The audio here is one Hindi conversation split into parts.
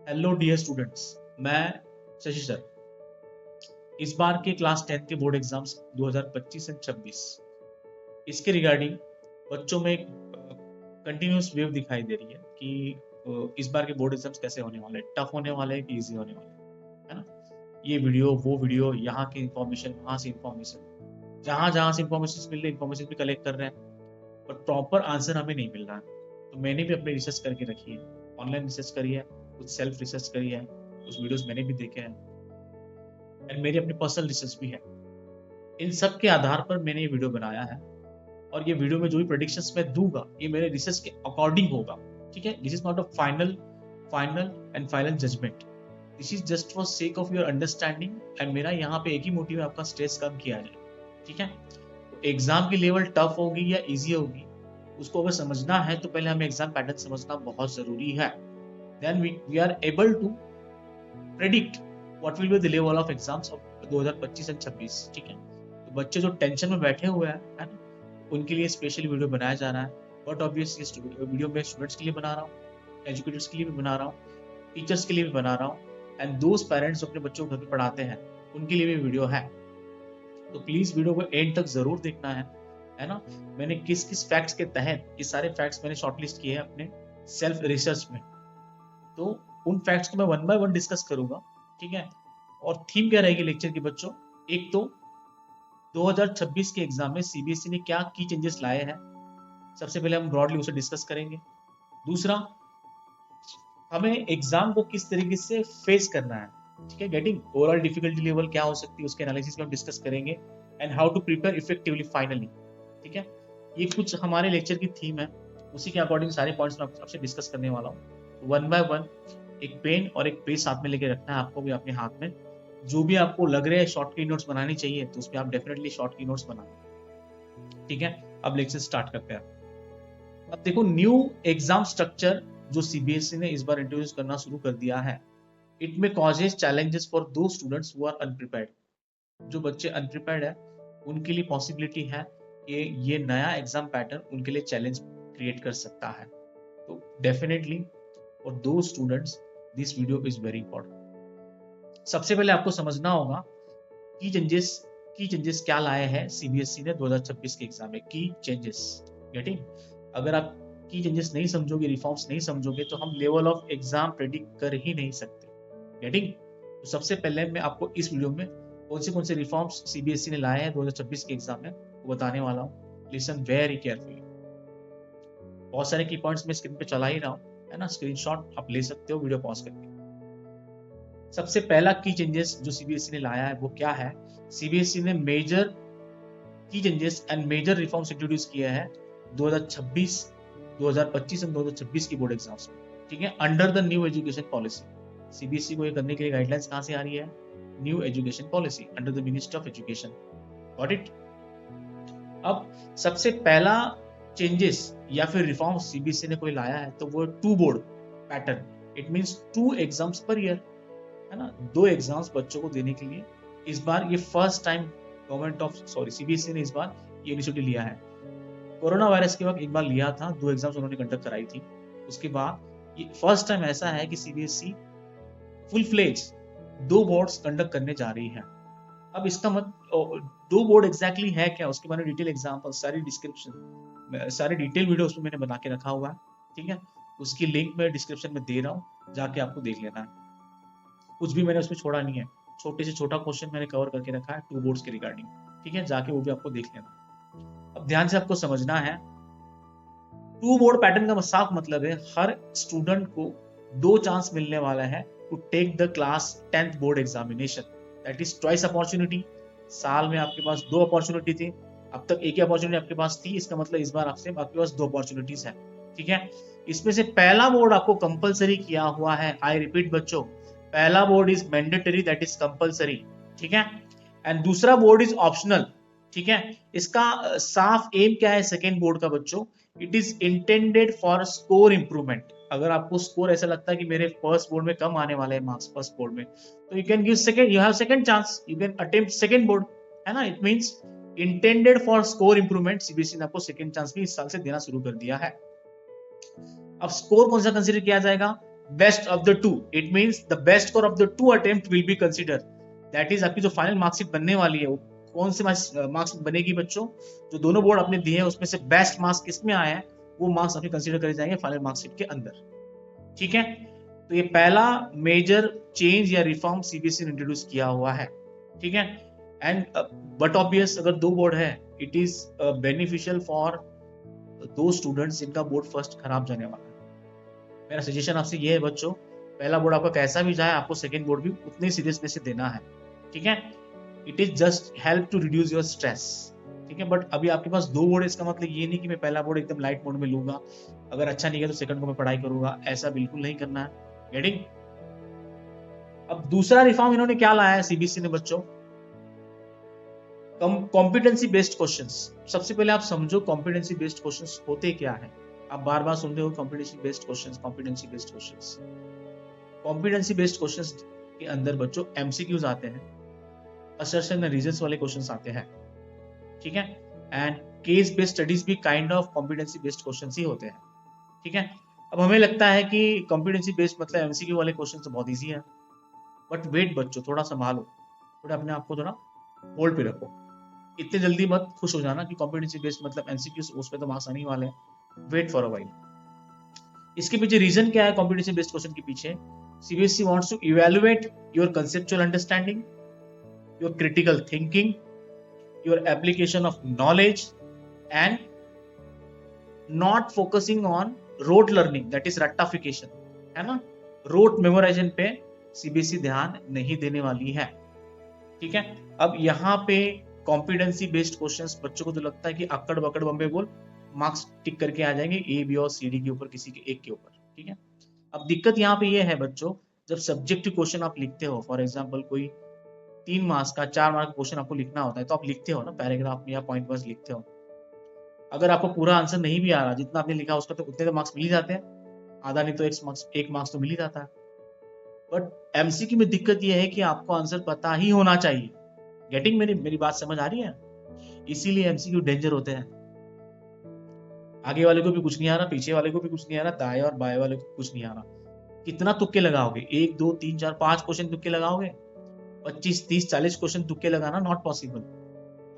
हेलो डियर स्टूडेंट्स, मैं शशि सर। इस बार के क्लास 10 के बोर्ड एग्जाम्स 2025 एंड 26 इसके रिगार्डिंग बच्चों में एक कंटिन्यूस वेव दिखाई दे रही है कि इस बार के बोर्ड एग्जाम्स कैसे होने वाले हैं, टफ होने वाले हैं कि इजी होने वाले हैं, है ना। ये वीडियो वो वीडियो, यहाँ की इंफॉर्मेशन वहाँ से इंफॉर्मेशन, जहाँ जहाँ से इंफॉर्मेशन मिल रही है इंफॉर्मेशन भी कलेक्ट कर रहे हैं, पर प्रॉपर आंसर हमें नहीं मिल रहा है। तो मैंने भी अपनी रिसर्च करके रखी है, ऑनलाइन रिसर्च करी है, कुछ सेल्फ रिसर्च करी है, उस वीडियोस मैंने भी देखे हैं एंड मेरी अपनी पर्सनल रिसर्च भी है। इन सब के आधार पर मैंने ये वीडियो बनाया है और ये वीडियो में जो भी प्रेडिक्शंस मैं दूंगा ये मेरे रिसर्च के अकॉर्डिंग होगा। ठीक है, this is not a final judgement, this is just for sake of your understanding. And मेरा यहाँ पे एक ही मोटिव है, आपका स्ट्रेस कम किया जाए। ठीक है, एग्जाम की लेवल टफ होगी या इजी होगी उसको अगर समझना है तो पहले हमें एग्जाम पैटर्न समझना बहुत जरूरी है। Then we are able to predict what will be the level of exams of 2025 and 26। ठीक है, तो बच्चे जो टेंशन में बैठे हुए हैं, है ना, उनके लिए स्पेशल वीडियो बनाया जा रहा है। बट ऑब्वियसली वीडियो में स्टूडेंट्स के लिए बना रहा हूँ, एजुकेटर्स के लिए भी बना रहा हूँ, टीचर्स के लिए भी बना रहा हूँ एंड दोस्त पेरेंट्स जो अपने बच्चों को घर पे पढ़ाते हैं उनके लिए भी वीडियो है। तो प्लीज वीडियो को एंड तक जरूर देखना है ना। मैंने किस किस फैक्ट्स के तहत ये सारे फैक्ट्स मैंने शॉर्टलिस्ट किए हैं अपने सेल्फ रिसर्च में, तो उन फैक्ट्स को मैं वन बाय वन डिस्कस करूंगा। ठीक है, और थीम क्या रहेगी लेक्चर की बच्चों, एक तो 2026 के एग्जाम में सीबीएसई ने क्या की चेंजेस लाए हैं, सबसे पहले हम ब्रॉडली उसे डिस्कस करेंगे। दूसरा, हमें एग्जाम को किस तरीके से फेस करना है, ठीक है, गेटिंग ओवरऑल डिफिकल्टी लेवल क्या हो सकती है उसके एनालिसिस में हम डिस्कस करेंगे and how to prepare effectively finally. ठीक है, ये कुछ हमारे लेक्चर की थीम है, उसी के अकॉर्डिंग सारे पॉइंट्स मैं आपसे डिस्कस करने वाला हूँ वन बाय वन। एक पेन और एक पेज साथ में लेके रखना है आपको भी अपने हाथ में। जो भी आपको लग रहा है शॉर्ट की नोट्स बनानी चाहिए तो उसमें आप डेफिनेटली शॉर्ट की नोट्स बनाना। ठीक है, अब लेक्चर स्टार्ट करते हैं। अब देखो, न्यू एग्जाम स्ट्रक्चर जो सीबीएसई ने इस बार इंट्रोड्यूस करना शुरू कर दिया है, इट में कॉजेज चैलेंजेस फॉर दो स्टूडेंट्स हु आर अनप्रिपेयर्ड। जो बच्चे अनप्रिपेयर्ड है उनके लिए पॉसिबिलिटी है कि ये नया एग्जाम पैटर्न उनके लिए चैलेंज क्रिएट कर सकता है। तो डेफिनेटली फॉर दो students this video is very important. सबसे पहले आपको समझना होगा की चेंजेस क्या लाए हैं सीबीएसई ने 2026 के एग्जाम में। की चेंजेस गेटिंग, अगर आप की चेंजेस नहीं समझोगे, रिफॉर्म्स नहीं समझोगे तो हम लेवल ऑफ एग्जाम प्रेडिक्ट कर ही नहीं सकते। गेटिंग, तो सबसे पहले मैं आपको इस वीडियो में कौन से रिफॉर्म्स सीबीएसई ने लाए हैं 2026 के एग्जाम में वो बताने वाला हूँ। Listen very carefully. बहुत सारे की पॉइंट्स मैं स्क्रीन पे चला ही रहा हूँ, है ना, स्क्रीनशॉट आप ले सकते हो वीडियो पॉज करके। सबसे पहला की चेंजेस जो सीबीएसई ने लाया है वो क्या है, सीबीएसई ने मेजर की changes and major reforms introduce किया है 2026, 2025 एंड 2026 की बोर्ड एग्जाम्स में। ठीक है, under the new education policy. CBSE को ये करने के लिए गाइडलाइंस कहां से आ रही है, new education policy under the ministry of education. Got it. अब सबसे पहला चेंजेस या फिर रिफॉर्म सीबीएसई ने कोई लाया है तो वो two board pattern. It means 2 exams पर ईयर, है ना, 2 एग्जाम्स बच्चों को देने के लिए इस बार ये फर्स्ट टाइम सीबीएसई ने इस बार ये इनिशिएटिव लिया है। कोरोना वायरस के वक्त एक बार लिया था, 2 एग्जाम्स उन्होंने कंडक्ट कराई थी। उसके बाद ये फर्स्ट टाइम ऐसा है कि CBSE full fledge 2 boards conduct करने जा रही है। अब इसका 2 बोर्ड एग्जैक्टली है क्या, उसके बारे में डिटेल एग्जाम्पल, सारी डिस्क्रिप्शन, सारी डिटेल वीडियो उसमें मैंने बना के रखा हुआ है। ठीक है, उसकी लिंक मैं डिस्क्रिप्शन में दे रहा हूँ, जाके आपको देख लेना है। कुछ भी मैंने उसमें छोड़ा नहीं है, छोटे से छोटा क्वेश्चन मैंने कवर करके रखा है 2 बोर्ड्स के रिगार्डिंग। ठीक है, जाके वो भी आपको देख लेना। अब ध्यान से आपको समझना है, 2 बोर्ड पैटर्न का साफ मतलब है हर स्टूडेंट को 2 चांस मिलने वाला है to take the class 10th board examination. That is twice opportunity. साल में आपके पास 2 अपॉर्चुनिटी थी, अब तक एक ही अपॉर्चुनिटी आपके पास थी, इसका मतलब इस बार आपके पास 2 अपॉर्चुनिटीज है। ठीक है, इसमें से पहला बोर्ड आपको कंपलसरी किया हुआ है। आई रिपीट बच्चों, पहला board is mandatory, that is compulsory. ठीक है, एंड दूसरा बोर्ड इज ऑप्शनल। ठीक है, इसका साफ एम क्या है सेकेंड बोर्ड का बच्चों, it is intended for score improvement. अगर आपको स्कोर ऐसा लगता है कि मेरे फर्स्ट बोर्ड में कम आने वाले हैं मार्क्स फर्स्ट बोर्ड में, तो you can give second, you have second chance, you can attempt second board, है ना। It means intended for score improvement, CBSE ने आपको सेकंड चांस भी इस साल से देना शुरू कर दिया है। अब स्कोर कौन सा कंसीडर किया जाएगा, best of the two, it means the best score of the two attempt will be consider. That is आपकी जो फाइनल मार्कशीट बनने वाली है वो कौन से मार्क्स बनेगी बच्चों, जो दोनों बोर्ड आपने दिए हैं उसमें से बेस्ट मार्क्स किसमें आया है वो मार्क्स आपके कंसीडर करे जाएंगे फाइनल मार्कशीट के अंदर। ठीक है, तो ये पहला मेजर चेंज या रिफॉर्म सीबीएसई ने इंट्रोड्यूस किया हुआ है। ठीक है, एंड बट ऑब्वियस अगर दो बोर्ड है इट इज बेनिफिशियल फॉर दो स्टूडेंट्स जिनका बोर्ड फर्स्ट खराब जाने वाला है। मेरा सजेशन आपसे ये है बच्चों, पहला बोर्ड आपका कैसा भी जाए आपको सेकंड बोर्ड भी उतने सीरियसनेस से देना है। ठीक है, it is just help to reduce your stress. ठीक है, बट अभी आपके पास दो बोर्ड है इसका मतलब ये नहीं कि मैं पहला बोर्ड एकदम लाइट मोड में लूंगा, अगर अच्छा नहीं गया तो सेकंड को मैं पढ़ाई करूंगा, ऐसा बिल्कुल नहीं करना है। गेटिंग? अब दूसरा रिफॉर्म इन्होंने क्या लाया है सीबीएसई ने बच्चों, कॉम्पिटेंसी बेस्ड क्वेश्चंस। सबसे पहले आप समझो कॉम्पिटेंसी बेस्ड क्वेश्चंस होते क्या है। आप बार बार सुनते हो competency based questions, competency based questions. Competency based questions के अंदर बच्चों एमसीक्यूज आते हैं, असर्शन एंड रीजंस वाले क्वेश्चंस आते हैं। ठीक है, एंड केस बेस्ड स्टडीज भी kind of competency based questions ही होते हैं। ठीक है, अब हमें लगता है कि कॉम्पिटेंसी बेस्ड मतलब एमसीक्यू वाले क्वेश्चन तो बहुत ईजी है, बट वेट बच्चों, थोड़ा संभालो, थोड़ा अपने आप को थोड़ा होल्ड पे रखो। इतने जल्दी मत खुश हो जाना कि कॉम्पिटेंसी बेस्ड मतलब एमसीक्यू उस पे तो मार्क्स आने वाले हैं। Wait for a while. इसके पीछे रीजन क्या है कॉम्पिटेंसी बेस्ड क्वेश्चन के पीछे? CBSE wants to evaluate your conceptual understanding, your critical thinking, your application of knowledge and not focusing on rote learning, that is रट्टाफिकेशन, है ना। रोट मेमोराइजेशन पे सीबीएसई ध्यान नहीं देने वाली है। ठीक है, अब यहाँ पे कॉम्पिटेंसी बेस्ड क्वेश्चंस बच्चों को तो लगता है कि अक्कड़ बकड़ बम्बे बोल मार्क्स टिक करके आ जाएंगे ए बी और सी डी के ऊपर, किसी के एक के ऊपर। ठीक है, अब दिक्कत यहाँ पे ये है बच्चों, जब सब्जेक्टिव क्वेश्चन आप लिखते हो, फॉर एग्जाम्पल कोई 3 मार्क्स का 4 मार्क का क्वेश्चन आपको लिखना होता है, तो आप लिखते हो ना पैराग्राफ में या पॉइंट वाइज लिखते हो। अगर आपको पूरा आंसर नहीं भी आ रहा, जितना आपने लिखा उसका तो उतने तो मार्क्स मिल ही जाते हैं, आधा नहीं तो एक मार्क्स तो मिल ही जाता है। बट एमसीक्यू में दिक्कत यह है कि आपको आंसर पता ही होना चाहिए। गेटिंग? मेरी बात समझ आ रही है? इसीलिए एमसीक्यू डेंजर होते हैं। आगे वाले को भी कुछ नहीं आ रहा, पीछे वाले को भी कुछ नहीं आ रहा, दाएं और बाएं वाले को कुछ नहीं आ रहा। कितना तुक्के लगाओगे? 1 2 3 4 5 क्वेश्चन तुक्के लगाओगे? 25 30 40 क्वेश्चन तुक्के लगाना नॉट पॉसिबल।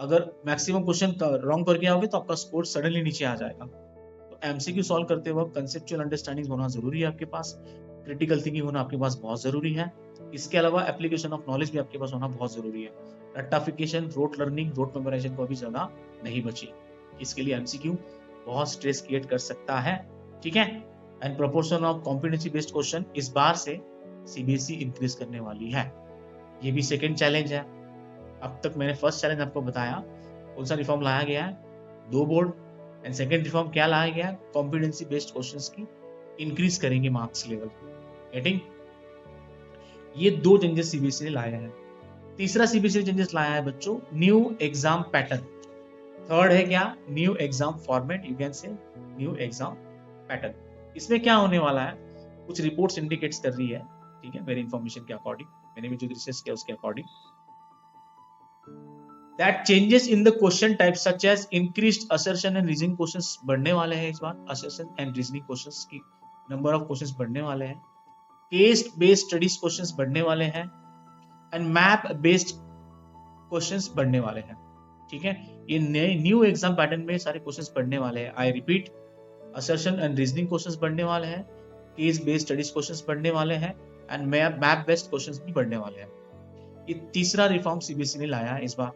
अगर मैक्सिमम क्वेश्चन रॉन्ग करके आओगे तो आपका स्कोर सडनली नीचे आ जाएगा। तो एमसीक्यू सॉल्व करते वक्त कंसेप्चुअल अंडरस्टैंडिंग होना जरूरी है आपके पास, क्रिटिकल थिंकिंग होना आपके पास बहुत जरूरी है। इसके अलावा एप्लीकेशन ऑफ नॉलेज भी आपके पास होना बहुत जरूरी है। रट्टाफिकेशन, रोट लर्निंग, रोट मेमोराइजेशन को अभी जगह नहीं बची। इसके लिए एमसीक्यू बहुत स्ट्रेस क्रिएट कर सकता है। ठीक है, and proportion of competency based question इस बार से सीबीएसई इंक्रीज करने वाली है। ये भी सेकंड चैलेंज है। अब तक मैंने फर्स्ट चैलेंज आपको बताया, कौन सा रिफॉर्म लाया गया है, 2 बोर्ड, एंड सेकंड रिफॉर्म क्या लाया गया है, कॉम्पिटेंसी बेस्ड क्वेश्चंस की इंक्रीज करेंगे मार्क्स लेवल। गेटिंग? ये 2 चेंजेस सीबीएसई ने लाए हैं। तीसरा सीबीएसई ने चेंजेस लाया है बच्चों, न्यू एग्जाम पैटर्न। थर्ड है क्या? New exam format, you can say new exam pattern. इसमें क्या होने वाला है, कुछ रिपोर्ट्स इंडिकेट्स कर रही है, ठीक है, मेरी इंफॉर्मेशन के अकॉर्डिंग, मैंने भी जो रिसर्च किया उसके according, that changes in the question type such as increased assertion and reasoning questions बढ़ने वाले हैं। इस बार असर्शन एंड रीजनिंग क्वेश्चंस की नंबर ऑफ क्वेश्चंस बढ़ने वाले हैं, केस बेस्ड स्टडीज क्वेश्चंस बढ़ने वाले हैं, एंड मैप बेस्ड क्वेश्चंस बढ़ने वाले हैं। ठीक है, ये नए न्यू एग्जाम पैटर्न में सारे क्वेश्चंस बढ़ने वाले हैं। I repeat, assertion and reasoning questions बढ़ने वाले हैं, केस बेस्ड स्टडीज क्वेश्चंस बढ़ने वाले हैं, एंड मैप बेस्ड क्वेश्चंस भी बढ़ने वाले हैं। ये तीसरा रिफॉर्म सीबीएसई ने लाया है इस बार।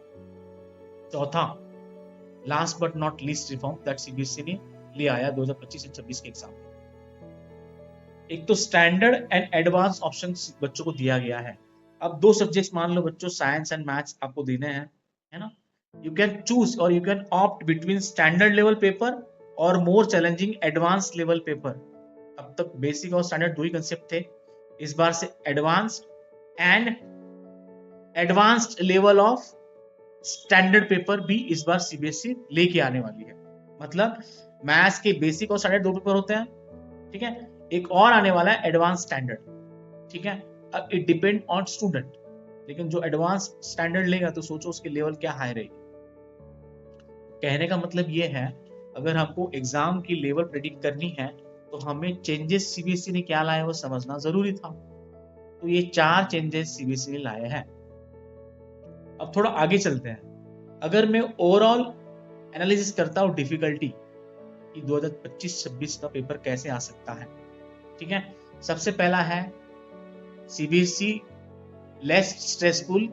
चौथा, last but not least reform that CBSE ने ले आया 2025 से 26 के एग्जाम। एक तो स्टैंडर्ड एंड एडवांस ऑप्शन बच्चों को दिया गया है। अब 2 सब्जेक्ट्स मान लो बच्चों, साइंस एंड मैथ्स आपको देने हैं, है ना। यू कैन चूज और you can opt between standard level paper और more challenging advance level paper. अब तक बेसिक और स्टैंडर्ड 2 ही कंसेप्ट थे, इस बार से advanced and advanced level of standard paper भी इस बार सीबीएसई लेके आने वाली है। मतलब मैथ्स के बेसिक और स्टैंडर्ड 2 पेपर होते हैं, ठीक है, एक और आने वाला है एडवांस स्टैंडर्ड। ठीक है, अब इट डिपेंड ऑन स्टूडेंट, लेकिन जो एडवांस स्टैंडर्ड लेगा तो सोचो उसकी लेवल क्या हाई रहेगी। कहने का मतलब ये है, अगर हमको एग्जाम की लेवल प्रेडिक्ट करनी है तो हमें चेंजेस सीबीएसई ने क्या लाया वो समझना जरूरी था। तो ये 4 चेंजेस सीबीएसई ने लाए हैं। अब थोड़ा आगे चलते हैं। अगर मैं ओवरऑल एनालिसिस करता हूँ डिफिकल्टी कि 2025-26 का पेपर कैसे आ सकता है, ठीक है। सबसे पहला है CBSE less stressful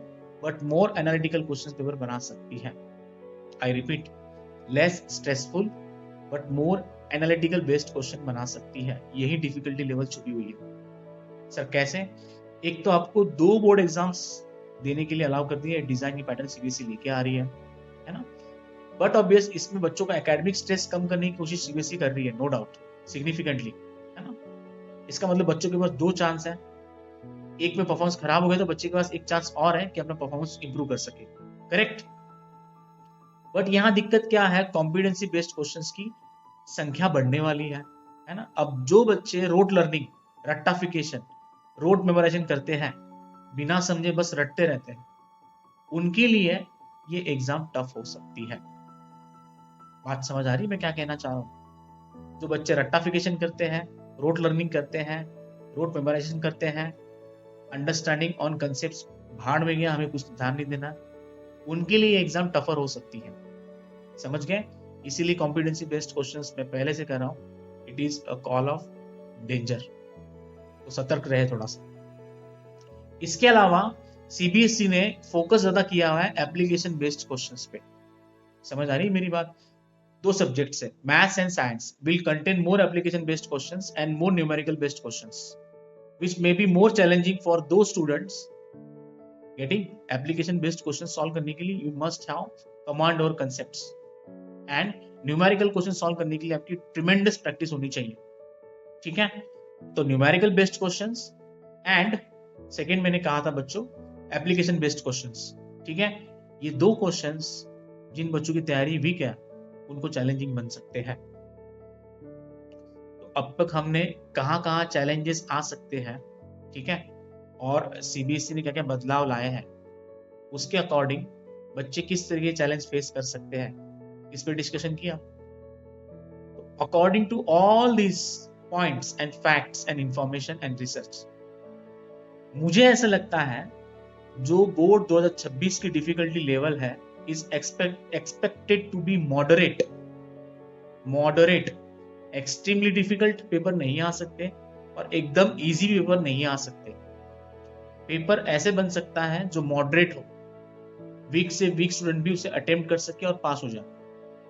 but more analytical question paper बना सकती है। I repeat, less stressful but more analytical based question बना सकती है। यही डिफिकल्टी लेवल छुपी हुई है। सर कैसे? एक तो आपको 2 बोर्ड एग्जाम्स देने के लिए अलाउ कर दिया है, डिजाइन की पैटर्न सीबीएसई लेके आ रही है ना। बट ऑब्वियस इसमें बच्चों का एकेडमिक स्ट्रेस कम करने की कोशिश सीबीएसई कर रही है, नो डाउट, सिग्निफिकेंटली, है ना। इसका मतलब बच्चों के पास 2 चांस है। एक में परफॉर्मेंस खराब हो गया तो बच्चे के पास एक चांस और है कि अपना परफॉर्मेंस इंप्रूव कर सके, करेक्ट। बट यहाँ दिक्कत क्या है, कॉम्पिटेंसी बेस्ड क्वेश्चंस की संख्या बढ़ने वाली है ना। अब जो बच्चे रोट लर्निंग, रट्टाफिकेशन, रोट मेमोराइजेशन करते हैं, बिना समझे बस रटते रहते हैं, उनके लिए ये एग्जाम टफ हो सकती है। बात समझ आ रही मैं क्या कहना चाह रहा हूँ? जो बच्चे रट्टाफिकेशन करते हैं, रोट लर्निंग करते हैं, रोट मेमोराइजेशन करते हैं, अंडरस्टैंडिंग ऑन कंसेप्ट्स भाड़ में गया, हमें कुछ ध्यान नहीं देना, उनके लिए एग्जाम टफर हो सकती है। समझ गए? इसीलिए कॉम्पिटेंसी बेस्ड क्वेश्चंस मैं पहले से कर रहा हूँ, it is a call of danger, तो सतर्क रहे थोड़ा सा। इसके अलावा सीबीएसई ने फोकस ज्यादा किया हुआ है एप्लीकेशन बेस्ड क्वेश्चंस पे। समझ आ रही मेरी बात? 2 सब्जेक्ट्स है, maths and science will contain more application based questions and more numerical based questions which may be more challenging for those students getting application based questions solve करने के लिए you must have command और concepts, and numerical questions solve करने के लिए आपकी tremendous practice होनी चाहिए, ठीक है। तो numerical based questions and second मैंने कहा था बच्चों application based questions, ठीक है। ये 2 questions जिन बच्चों की तैयारी वीक है उनको चैलेंजिंग बन सकते हैं। अब तक हमने कहाँ चैलेंजेस आ सकते हैं, ठीक है, और सीबीएसई ने क्या क्या बदलाव लाए हैं, उसके अकॉर्डिंग बच्चे किस तरह के चैलेंज फेस कर सकते हैं, इस पर डिस्कशन किया। According to all this points and facts and information and research, मुझे ऐसा लगता है जो बोर्ड 2026 की डिफिकल्टी लेवल है is expected to be moderate. Extremely difficult paper नहीं आ सकते और एकदम इजी पेपर नहीं आ सकते। पेपर ऐसे बन सकता है जो मॉडरेट हो, वीक से वीक स्टूडेंट भी उसे अटेम्प्ट कर सके और पास हो जाए,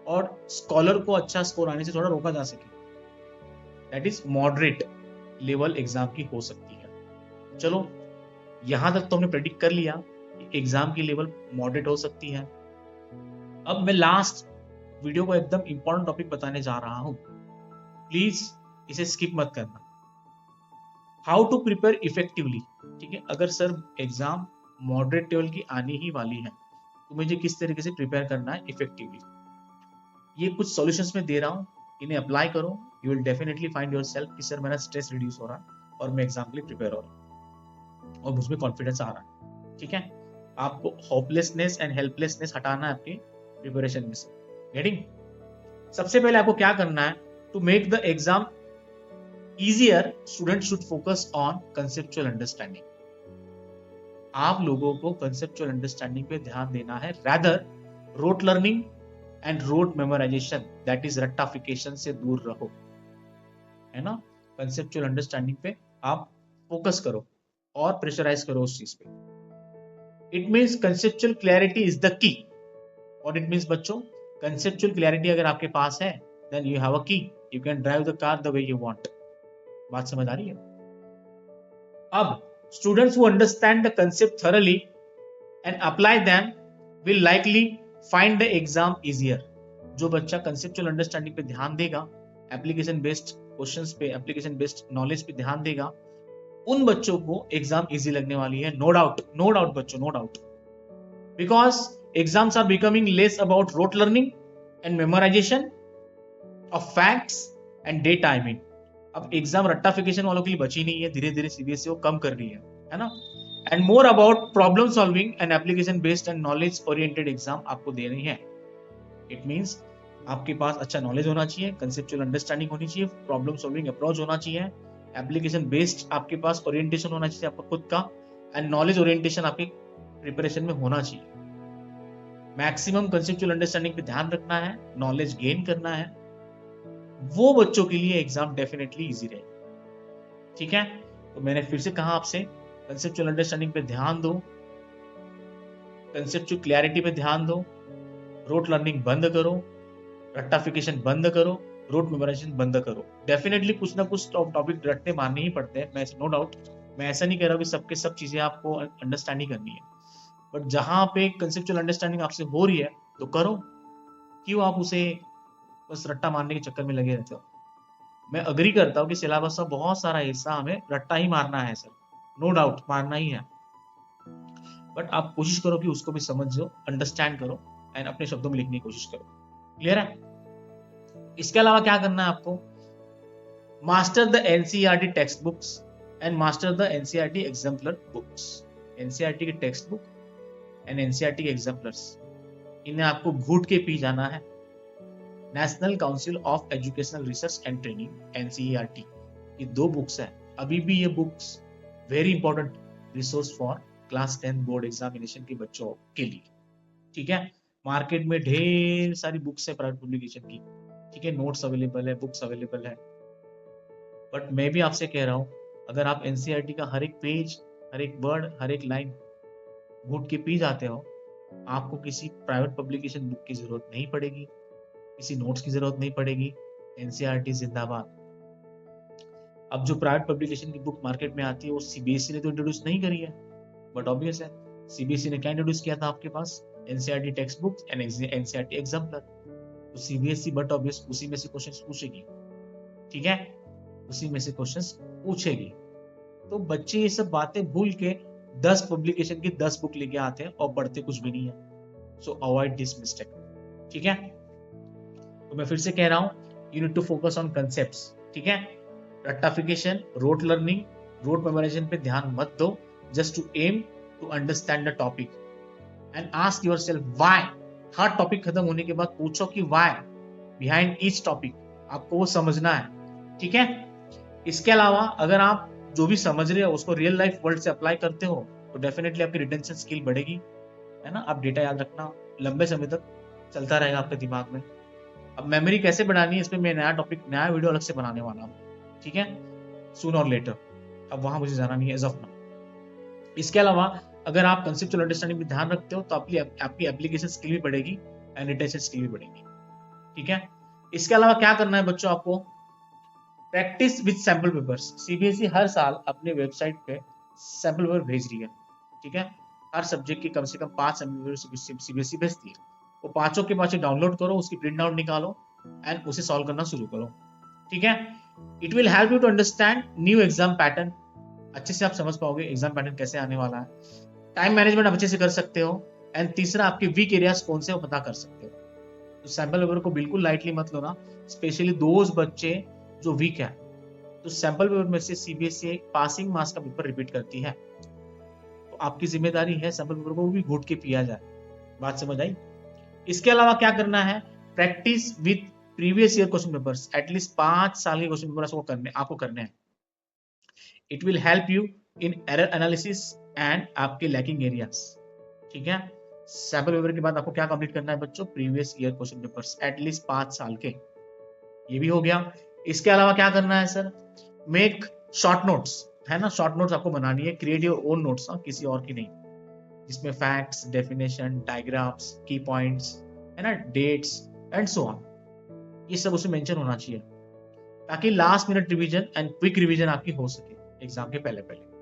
और स्कॉलर को अच्छा स्कोर आने से थोड़ा रोका जा सके। That is moderate level exam की हो सकती है। चलो यहां तक तो हमने प्रेडिक्ट कर लिया कि एग्जाम की लेवल मॉडरेट हो सकती है। अब मैं लास्ट वीडियो को एकदम इंपॉर्टेंट टॉपिक बताने जा रहा हूं, प्लीज इसे स्किप मत करना। हाउ टू प्रिपेयर इफेक्टिवली, ठीक है। अगर सर एग्जाम मॉडरेट लेवल की आने ही वाली है तो मुझे किस तरीके से प्रिपेयर करना है इफेक्टिवली, ये कुछ सॉल्यूशंस में दे रहा हूं, इन्हें अप्लाई करो, you will definitely find yourself कि सर मेरा स्ट्रेस रिड्यूस हो रहा है और मैं एग्जाम के लिए प्रिपेयर हो रहा हूँ और मुझमें कॉन्फिडेंस आ रहा है, ठीक है। आपको होपलेसनेस एंड हेल्पलेसनेस हटाना है अपनी प्रिपरेशन में से। गेटिंग? सबसे पहले आपको क्या करना है, to make the exam easier, students should focus on conceptual understanding. आप लोगों को conceptual understanding पे ध्यान देना है, rather rote learning and rote memorization, that is rectification से दूर रहो, है ना। conceptual understanding पे आप फोकस करो और प्रेशराइज करो उस चीज पे। It means conceptual clarity is the key. What it means बच्चों, conceptual clarity अगर आपके पास है then you have a key, you can drive the car the way you want. बात समझ आ रही है? अब students who understand the concept thoroughly and apply them will likely find the exam easier. जो बच्चा conceptual understanding पे ध्यान देगा, application based questions पे, application based knowledge पे ध्यान देगा, उन बच्चों को एग्जाम इजी लगने वाली है, नो डाउट बच्चों, no doubt. Because exams are becoming less about rote learning and memorization of facts and data. I mean अब एग्जाम रट्टाफिकेशन वालों के लिए बची नहीं है, धीरे धीरे सीबीएसई वो कम कर रही है ना। And more about problem solving and application based and knowledge oriented exam आपको दे रही है। इट मींस आपके पास अच्छा नॉलेज होना चाहिए, कंसेप्चुअल अंडरस्टैंडिंग होनी चाहिए, प्रॉब्लम सॉल्विंग अप्रोच होना चाहिए, एप्लीकेशन बेस्ड आपके पास ओरिएंटेशन होना चाहिए आपका खुद का, एंड नॉलेज ओरिएंटेशन आपके प्रिपरेशन में होना चाहिए। मैक्सिमम कंसेप्चुअल अंडरस्टैंडिंग पे ध्यान रखना है, नॉलेज गेन करना है, वो बच्चों के लिए एग्जाम डेफिनेटली इजी रहेगा। ठीक है, तो मैंने फिर से कहा आपसे, कंसेप्चुअल अंडरस्टैंडिंग पे ध्यान दो, कंसेप्चुअल क्लैरिटी पे ध्यान दो, रोट लर्निंग बंद करो, रट्टाफिकेशन बंद करो, रोट मेमोराइजेशन बंद करो। डेफिनेटली कुछ ना कुछ टॉपिक रटने मारने ही पड़ते हैं, मैं नो डाउट, मैं ऐसा नहीं कह रहा कि सबके सब चीजें आपको अंडरस्टैंड ही करनी है, बट जहां पे कंसेप्चुअल अंडरस्टैंडिंग आपसे हो रही है तो करो, क्यों आप उसे बस रट्टा मारने के चक्कर में लगे रहते हो। मैं अग्री करता हूँ कि सिलेबस का बहुत सारा हिस्सा हमें रट्टा ही मारना है सर, नो डाउट मारना ही है, बट आप कोशिश करो कि उसको भी समझो, अंडरस्टैंड करो एंड अपने शब्दों में लिखने की कोशिश करो। क्लियर है? इसके अलावा क्या करना है आपको, master the NCERT text books and master the NCERT exemplar books. NCERT की टेक्स्ट बुक एंड एनसीईआरटी के एग्जाम्पलर्स, इन्हें आपको घूट के पी जाना है। National council of educational research and training NCERT, ये 2 बुक्स है, अभी भी ये books very important resource for class 10 board examination के बच्चों के लिए। ठीक है, मार्केट में ढेर सारी बुक्स है प्राइवेट पब्लिकेशन की, ठीक है, नोट्स अवेलेबल है, बुक्स अवेलेबल है, बट मैं भी आपसे कह रहा हूं, अगर आप एनसीईआरटी का हर एक पेज, हर एक वर्ड, हर एक लाइन घूट के पी जाते हो, आपको किसी प्राइवेट पब्लिकेशन बुक की जरूरत नहीं पड़ेगी, किसी नोट्स की जरूरत नहीं पड़ेगी। एनसीईआरटी जिंदाबाद। अब जो प्राइवेट पब्लिकेशन की बुक मार्केट में आती है वो सीबीएसई ने तो इंट्रोड्यूस नहीं करी है, बट ऑब्वियस है सीबीएसई ने क्या इंट्रोड्यूस किया था आपके पास, NCERT text books and NCERT exemplar. तो सीबीएसई बट ऑब्वियस उसी में से क्वेश्चंस पूछेगी, ठीक है, उसी में से क्वेश्चंस पूछेगी। तो बच्चे ये सब बातें भूल के 10 पब्लिकेशन की 10 बुक लेके आते हैं और पढ़ते कुछ भी नहीं है। So avoid this mistake. ठीक है, तो मैं फिर से कह रहा हूं, you need to focus on concepts. ठीक है, रट्टाफिकेशन, रोट लर्निंग, रोट मेमोराइजेशन पे ध्यान मत दो, just to aim to understand the topic and ask yourself why. हर टॉपिक खत्म होने के बाद पूछो कि व्हाई बिहाइंड ईच टॉपिक, आपको वो समझना है। ठीक है, इसके अलावा अगर आप जो भी समझ रहे हो उसको रियल लाइफ वर्ल्ड से अप्लाई करते हो तो डेफिनेटली आपकी रिटेंशन स्किल बढ़ेगी, है ना। आप डेटा याद रखना लंबे समय तक चलता रहेगा आपके दिमाग में। अब मेमोरी कैसे बढ़ानी है, इसमें मैं नया टॉपिक, नया वीडियो अलग से बनाने वाला हूँ, ठीक है, सून और लेटर। अब वहां मुझे जाना नहीं है एज ऑफ नाउ। इसके अलावा अगर आप कंसेप्चुअल अंडरस्टैंडिंग में ध्यान रखते हो तो आपकी एप्लीकेशन स्किल भी बढ़ेगी एंड रिटेंशन स्किल भी बढ़ेगी। ठीक है, इसके अलावा क्या करना है बच्चों, आपको practice with sample papers. CBSE हर साल अपने वेबसाइट पे सैंपल पेपर भेज रही है, ठीक है, हर सब्जेक्ट के कम से कम 5 सैंपल पेपर सीबीएसई भेजती है। वो पांचों के पांचों डाउनलोड करो, उसकी प्रिंट आउट निकालो एंड उसे सॉल्व करना शुरू करो। ठीक है, it will help you to understand new exam pattern. अच्छे से आप समझ पाओगे एग्जाम पैटर्न कैसे आने वाला है, टाइम मैनेजमेंट आप अच्छे से कर सकते हो, एंड तीसरा आपके वीक एरियाज कौन से वो पता कर सकते हो। तो सैंपल पेपर को बिल्कुल लाइटली मत लो ना, स्पेशली दोज बच्चे जो वीक है। तो सैंपल पेपर में से सीबीएसई पासिंग मार्क्स का पेपर रिपीट करती है, तो आपकी जिम्मेदारी है सैंपल पेपर को भी घोट के पिया जाए। बात समझ आई? इसके अलावा क्या करना है, practice with previous year question papers. At least 5 साल के क्वेश्चन पेपर आपको करने हैं। It will help you in error analysis and आपके लैकिंग एरियाज। ठीक है, सैंपल पेपर के बाद आपको क्या कंप्लीट करना है बच्चों, previous year question papers at least 5 साल के। ये भी हो गया। इसके अलावा क्या करना है सर, मेक शॉर्ट नोट्स, है ना, शॉर्ट नोट्स आपको बनानी है, क्रिएट योर ओन नोट्स, किसी और की नहीं, जिसमें फैक्ट्स, डेफिनेशन, डायग्राफ्स, की पॉइंट्स, है ना, डेट्स एंड सो ऑन, ये सब उसमें मेंशन होना चाहिए, ताकि last minute revision and quick revision आपकी हो सके एग्जाम के पहले पहले।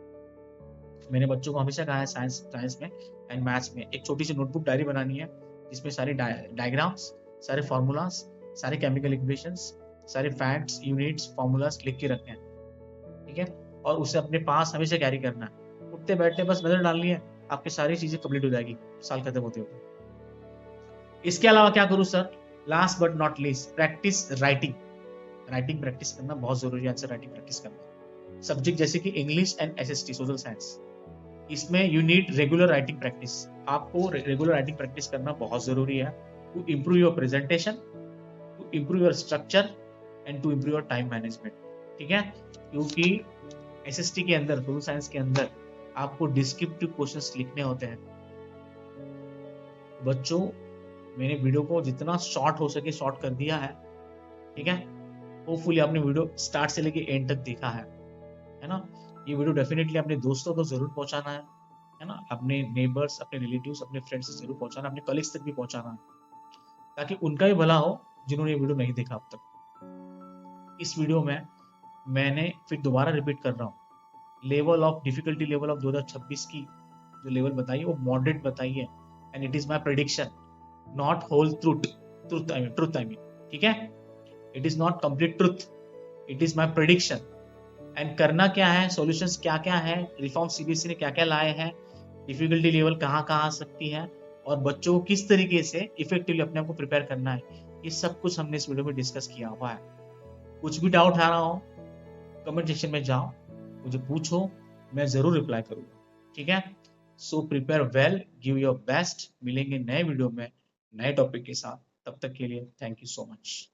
मैंने बच्चों को हमेशा कहा है साइंस में एंड मैथ्स में एक छोटी सी नोटबुक डायरी बनानी है, जिसमें सारे डायग्राम्स, सारे फॉर्मूलाज, सारे केमिकल इक्वेशंस, सारे फैक्ट्स, यूनिट्स, फॉर्मूलाज लिख के रखने हैं। ठीक है, और उसे अपने पास हमेशा कैरी करना है, उठते बैठते बस नजर डालनी है, आपकी सारी चीजें कंप्लीट हो जाएगी साल खत्म होते होते। इसके अलावा क्या करूं sir, last but not least, practice writing. Writing practice करना बहुत जरूरी है, आंसर राइटिंग प्रैक्टिस करना। सब्जेक्ट जैसे कि English and SST, social science, इसमें you need regular writing practice. आपको रेगुलर राइटिंग प्रैक्टिस करना बहुत जरूरी है to improve your presentation improve your structure and to improve your time management. ठीक है, क्योंकि एसएसटी के अंदर, सोशल साइंस के अंदर आपको डिस्क्रिप्टिव क्वेश्चंस लिखने होते हैं। बच्चों, मैंने वीडियो को जितना शॉर्ट हो सके शॉर्ट कर दिया है। ठीक है, होपफुली आपने वीडियो स्टार्ट से लेके एंड तक देखा है ना। ये वीडियो डेफिनेटली अपने दोस्तों को जरूर पहुंचाना है ना, अपने नेबर्स, अपने रिलेटिव्स, अपने फ्रेंड्स से जरूर पहुंचाना, अपने कलीग्स तक भी पहुंचाना है, ताकि उनका भी भला हो जिन्होंने ये वीडियो नहीं देखा अब तक। इस वीडियो में मैंने फिर दोबारा रिपीट कर रहा हूँ, level of difficulty level of 2026 की जो लेवल बताई है वो मॉडरेट बताई है, and it is my prediction, not whole truth I mean. ठीक है, it is not complete truth, it is my prediction. And करना क्या है, सॉल्यूशंस क्या क्या है, रिफॉर्म सीबीएसई ने क्या क्या लाए हैं, डिफिकल्टी लेवल कहाँ कहाँ आ सकती है, और बच्चों को किस तरीके से इफेक्टिवली अपने आप को प्रिपेयर करना है, ये सब कुछ हमने इस वीडियो में डिस्कस किया हुआ है। कुछ भी डाउट आ रहा हो कमेंट सेक्शन में जाओ, मुझे पूछो, मैं जरूर रिप्लाई करूंगा। ठीक है, so prepare well, give your best. मिलेंगे नए वीडियो में नए टॉपिक के साथ, तब तक के लिए थैंक यू सो मच।